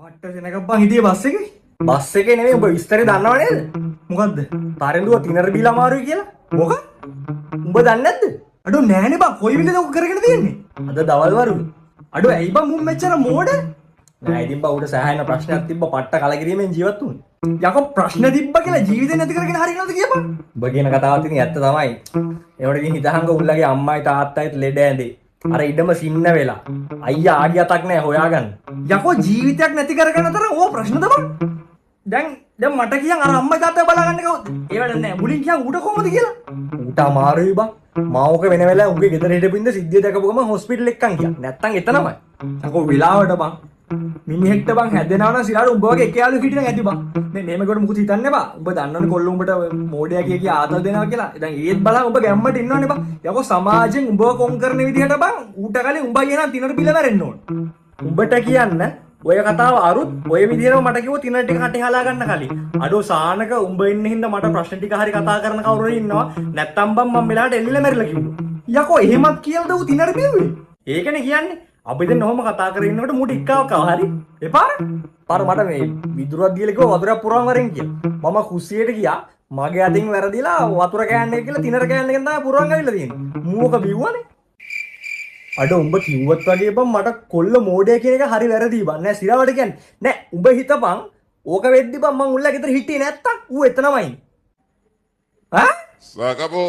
පට්ට දෙනකක් බං හිටියේ බස් එකේ. බස් එකේ නෙමෙයි උඹ විස්තරේ දන්නව නේද? මොකද්ද? තරෙන්දුව තිනර බීලා අමාරුයි කියලා. මොකක්? උඹ දන්නේ නැද්ද? අඩෝ නෑනේ බං කොයි විදිහද ඔක කරගෙන තියෙන්නේ? අද දවල් වරුද? අඩෝ ඇයි බං මුන් මෙච්චර මෝඩ? නෑ ඉතින් බං උඩ සෑහෙන ප්‍රශ්නයක් තිබ්බ පට්ට කලකිරීමෙන් ජීවත් වුනේ. යකෝ ප්‍රශ්න තිබ්බ කියලා ජීවිතේ නැති කරගෙන හරිනවද කියපන්. උඹ කියන කතාවත් ඉතින් ඇත්ත තමයි. ඒවට ඉතින් හිතහංග උන්ලගේ අම්මයි තාත්තයිත් ලෙඩ ඇඳේ. අර ඉඩම සින්න වෙලා අයියා ආගියතක් නෑ හොයාගන්න. යකෝ ජීවිතයක් නැති කරගෙන අතර ඕ ප්‍රශ්නද බං? දැන් මට කියන් අර අම්මයි තාත්තයි බලාගන්න කවුද? ඒවට නෑ මුලින් කියන් ඌට කොහොමද කියලා? ඌට අමාරුයි බං. මාවක වෙන වෙලාව උගේ ගෙදර හිටපින්ද සිද්ධිය දැකපු ගමන් හොස්පිටල් එක්කන් ගියා. නැත්තම් එතනමයි. යකෝ වෙලාවට බං. මිනිහෙක්ට බං හැදෙනවා නම් සිරාට උඹ වගේ එක යාළුවෙක් හිටියනම් ඇති බං. මේ මේකට මුකුත් හිතන්නේ බං. උඹ දන්නවනේ කොල්ල උඹට මෝඩයා කිය ආතල් දෙනවා කියලා. දැන් ඒත් බලන් උඹ ගැම්මට ඉන්නවනේ බං. යකෝ සමාජයෙන් උඹව කොම් කරන විදිහට බං ඌට කලින් උඹ කියනවා තිනර බිල මැරෙන්න ඕන. උඹට කියන්න ඔය කතාව අරුත් ඔය විදිහටම මට කිව්ව තිනර ටික කටේ හලා ගන්න කලින්. අඩෝ සානක උඹ ඉන්න හින්දා මට ප්‍රශ්න ටික හරි කතා කරන කවුරු හරි ඉන්නවා. නැත්තම් බං මම මෙලාට එල්ලෙලා මැරිලා කිව්වා. යකෝ එහෙමත් කියලාද ඌ තිනර බිව්වේ? ඒකනේ කියන්නේ. අපි දැන් ඔහොම කතා කරගෙන ඉන්නකොට මූට ඉක්කාවක් ආවා හරි. එපාර මට මේ විදුරක් දීලා කිව්වා වතුරක් පුරවන් වරෙන් කියලා. මම කුස්සියට ගියා. මගේ අතින් වැරදිලා වතුර කෑන්නේ කියලා තිනර කෑන්න එකෙන් තමයි පුරවන් ගවිලා තියෙන්නේ. මූක බිව්වනේ. අඩ උඹ කිව්වත් වගේ බං මට කොල්ල මෝඩය කියන එක හරි වැරදි බං. නෑ සිරාවට කියන්නේ. නෑ උඹ හිතපන් ඕක වෙද්දි බං මං උල්ලා ගෙදර හිටියේ නැත්තම් ඌ එතනමයි. ඈ? Se acabó.